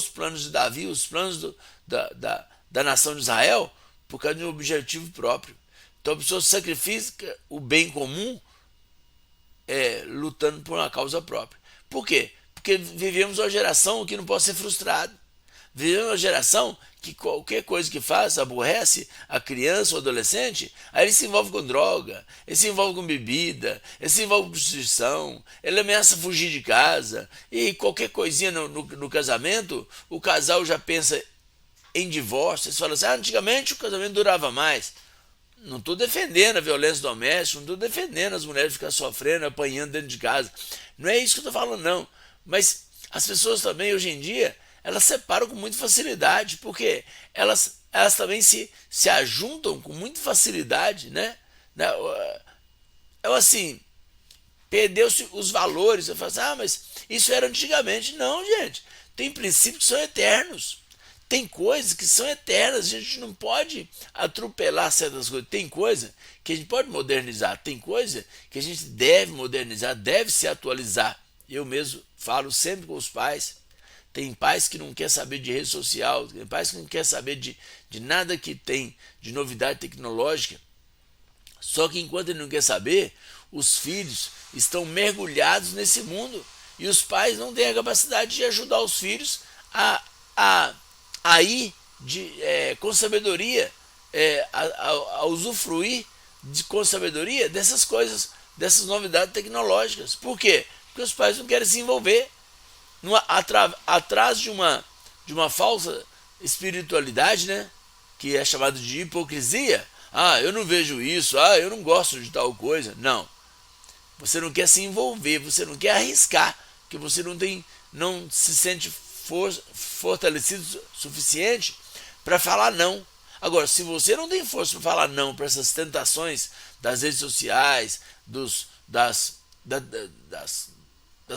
os planos de Davi, os planos da nação de Israel, por causa de um objetivo próprio. Então a pessoa sacrifica o bem comum lutando por uma causa própria. Por quê? Porque vivemos uma geração que não pode ser frustrada. Vivemos uma geração que qualquer coisa que faz aborrece a criança ou adolescente, aí ele se envolve com droga, ele se envolve com bebida, ele se envolve com prostituição, ele ameaça fugir de casa, e qualquer coisinha no casamento, o casal já pensa em divórcio. Eles falam assim, antigamente o casamento durava mais. Não estou defendendo a violência doméstica, não estou defendendo as mulheres ficarem sofrendo, apanhando dentro de casa. Não é isso que eu estou falando, não. Mas as pessoas também, hoje em dia, elas separam com muita facilidade, porque elas também se ajuntam com muita facilidade, né? Assim, perdeu-se os valores. Você fala assim, mas isso era antigamente. Não, gente. Tem princípios que são eternos. Tem coisas que são eternas, a gente não pode atropelar certas coisas. Tem coisa que a gente pode modernizar, tem coisa que a gente deve modernizar, deve se atualizar. Eu mesmo falo sempre com os pais. Tem pais que não quer saber de rede social, tem pais que não quer saber de nada que tem de novidade tecnológica. Só que enquanto ele não quer saber, os filhos estão mergulhados nesse mundo. E os pais não têm a capacidade de ajudar os filhos a ir com sabedoria, a usufruir com sabedoria dessas coisas, dessas novidades tecnológicas. Por quê? Porque os pais não querem se envolver atrás de uma falsa espiritualidade, né? Que é chamada de hipocrisia. Eu não vejo isso, eu não gosto de tal coisa. Não. Você não quer se envolver, você não quer arriscar, porque você não se sente fortalecido o suficiente para falar não. Agora, se você não tem força para falar não para essas tentações das redes sociais, das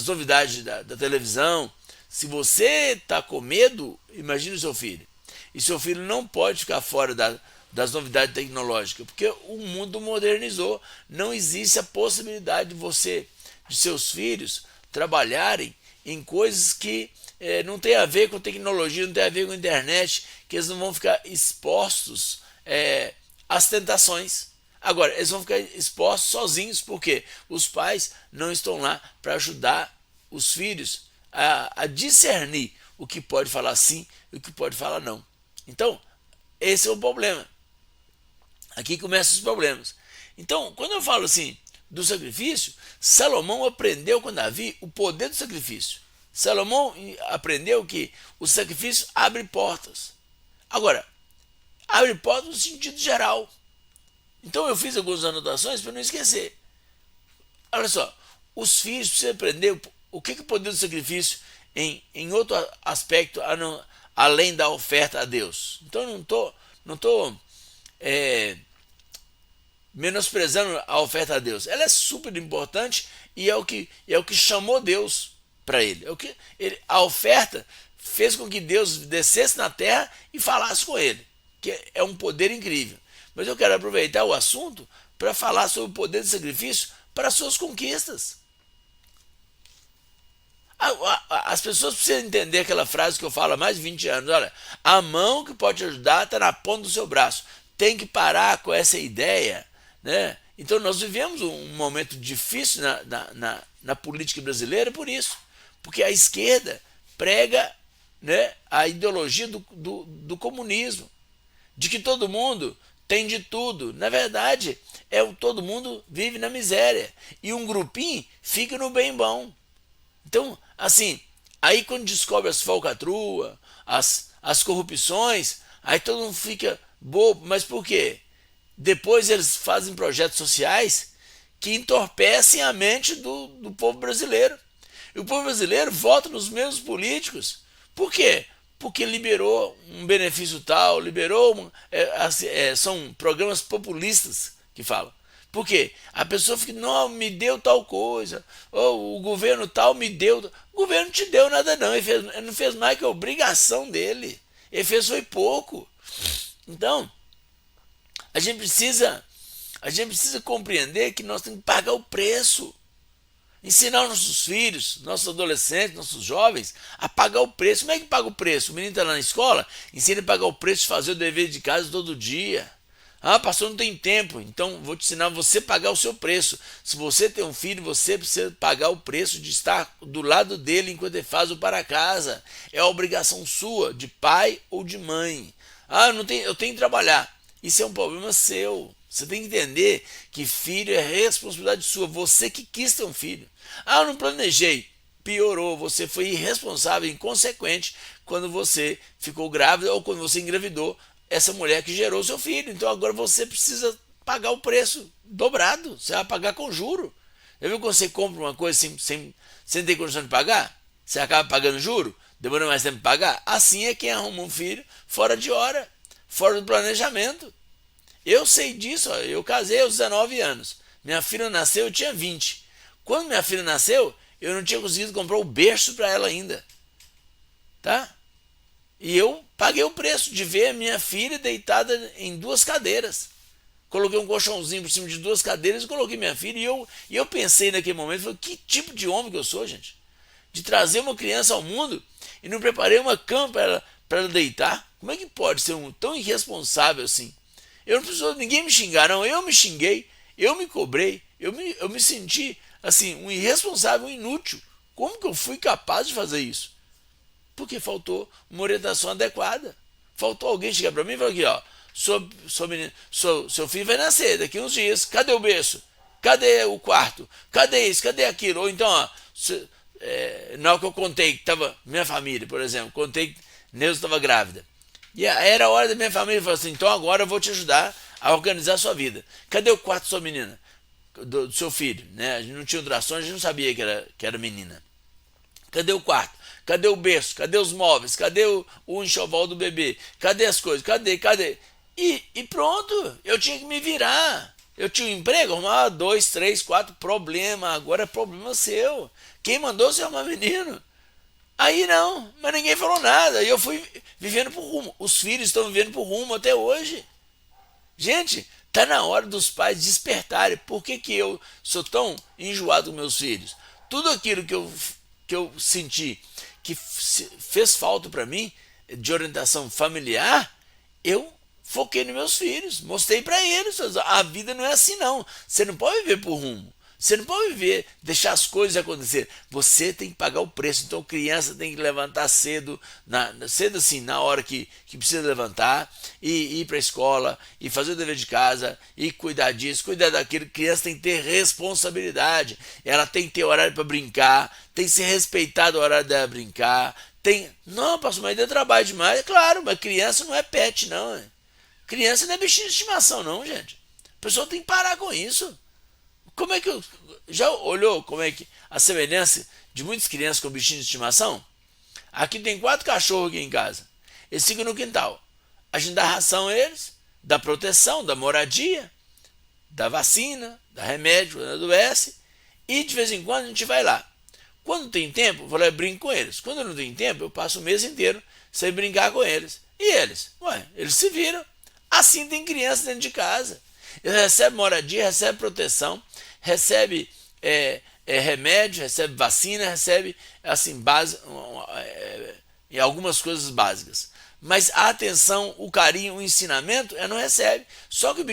novidades da televisão, se você está com medo, imagine o seu filho. E seu filho não pode ficar fora das novidades tecnológicas, porque o mundo modernizou. Não existe a possibilidade de seus filhos trabalharem em coisas que não tem a ver com tecnologia, não tem a ver com internet, que eles não vão ficar expostos às tentações. Agora, eles vão ficar expostos sozinhos, porque os pais não estão lá para ajudar os filhos a discernir o que pode falar sim e o que pode falar não. Então, esse é o problema. Aqui começam os problemas. Então, quando eu falo assim do sacrifício, Salomão aprendeu com Davi o poder do sacrifício. Salomão aprendeu que o sacrifício abre portas. Agora, abre portas no sentido geral. Então eu fiz algumas anotações para não esquecer. Olha só, os filhos precisam aprender o que é o poder do sacrifício em outro aspecto além da oferta a Deus. Então eu não tô menosprezando a oferta a Deus. Ela é super importante e é o que chamou Deus para ele. A oferta fez com que Deus descesse na terra e falasse com ele, que é um poder incrível. Mas eu quero aproveitar o assunto para falar sobre o poder do sacrifício para as suas conquistas. As pessoas precisam entender aquela frase que eu falo há mais de 20 anos. Olha, a mão que pode te ajudar está na ponta do seu braço. Tem que parar com essa ideia, né? Então nós vivemos um momento difícil na política brasileira por isso. Porque a esquerda prega, né, a ideologia do comunismo, de que todo mundo tem de tudo. Na verdade, todo mundo vive na miséria e um grupinho fica no bem bom. Então, assim, aí quando descobre as falcatruas, as corrupções, aí todo mundo fica bobo. Mas por quê? Depois eles fazem projetos sociais que entorpecem a mente do povo brasileiro. E o povo brasileiro vota nos mesmos políticos. Por quê? Porque liberou um benefício tal, são programas populistas que falam. Por quê? A pessoa fica, não, me deu tal coisa, ou o governo tal me deu. O governo não te deu nada não, ele não fez mais que a obrigação dele. Ele fez foi pouco. Então, a gente precisa compreender que nós temos que pagar o preço. Ensinar os nossos filhos, nossos adolescentes, nossos jovens a pagar o preço. Como é que paga o preço? O menino está lá na escola, ensina a pagar o preço de fazer o dever de casa todo dia. Ah, pastor, não tem tempo. Então vou te ensinar você a pagar o seu preço. Se você tem um filho, você precisa pagar o preço de estar do lado dele enquanto ele faz o para casa. É a obrigação sua, de pai ou de mãe. Ah, eu tenho que trabalhar. Isso é um problema seu. Você tem que entender que filho é responsabilidade sua. Você que quis ter um filho. Ah, eu não planejei. Piorou. Você foi irresponsável, inconsequente quando você ficou grávida ou quando você engravidou essa mulher que gerou seu filho. Então agora você precisa pagar o preço dobrado. Você vai pagar com juro. Já viu quando você compra uma coisa sem ter condição de pagar? Você acaba pagando juro? Demora mais tempo para pagar? Assim é quem arruma um filho fora de hora, fora do planejamento. Eu sei disso, ó. Eu casei aos 19 anos. Minha filha nasceu, eu tinha 20. Quando minha filha nasceu, eu não tinha conseguido comprar o berço para ela ainda. Tá? E eu paguei o preço de ver a minha filha deitada em 2 cadeiras. Coloquei um colchãozinho por cima de 2 cadeiras e coloquei minha filha. E eu pensei naquele momento, falei, que tipo de homem que eu sou, gente? De trazer uma criança ao mundo e não preparei uma cama para ela deitar? Como é que pode ser tão irresponsável assim? Eu não precisou ninguém me xingar, não. Eu me xinguei, eu me cobrei, eu me senti assim, um irresponsável, um inútil. Como que eu fui capaz de fazer isso? Porque faltou uma orientação adequada. Faltou alguém chegar para mim e falar aqui, ó, seu filho vai nascer daqui uns dias. Cadê o berço? Cadê o quarto? Cadê isso? Cadê aquilo? Ou então, ó, na hora que eu contei que estava minha família, por exemplo, contei que Neuza estava grávida. E era a hora da minha família falar assim, então agora eu vou te ajudar a organizar a sua vida. Cadê o quarto da sua menina? Do seu filho, né? A gente não tinha ultrassom, a gente não sabia que era menina. Cadê o quarto? Cadê o berço? Cadê os móveis? Cadê o enxoval do bebê? Cadê as coisas? Cadê? E pronto, eu tinha que me virar. Eu tinha um emprego, arrumava 2, 3, 4 problema. Agora é problema seu. Quem mandou você arrumar menino? Aí não, mas ninguém falou nada. E eu fui vivendo por rumo. Os filhos estão vivendo por rumo até hoje. Gente, tá na hora dos pais despertarem. Por que eu sou tão enjoado com meus filhos? Tudo aquilo que eu senti que fez falta para mim, de orientação familiar, eu foquei nos meus filhos, mostrei para eles, a vida não é assim não. Você não pode viver por rumo. Você não pode viver, deixar as coisas acontecer. Você tem que pagar o preço. Então, criança tem que levantar cedo, cedo assim, na hora que precisa levantar, e ir para a escola, e fazer o dever de casa, e cuidar disso, cuidar daquilo. Criança tem que ter responsabilidade. Ela tem que ter horário para brincar, tem que ser respeitado o horário dela brincar. Não, pastor, mas deu trabalho demais. É claro, mas criança não é pet, não. Criança não é bichinho de estimação, não, gente. A pessoa tem que parar com isso. Como é que já olhou como é que a semelhança de muitas crianças com bichinhos de estimação? Aqui tem 4 cachorros aqui em casa. Eles ficam no quintal. A gente dá ração a eles, dá proteção, dá moradia, dá vacina, dá remédio quando adoece, e de vez em quando a gente vai lá. Quando tem tempo, eu vou lá e brinco com eles. Quando não tem tempo, eu passo o mês inteiro sem brincar com eles. E eles? Eles se viram. Assim tem criança dentro de casa. Ele recebe moradia, recebe proteção, recebe remédio, recebe vacina, recebe assim, algumas coisas básicas. Mas a atenção, o carinho, o ensinamento, não recebe. Só que o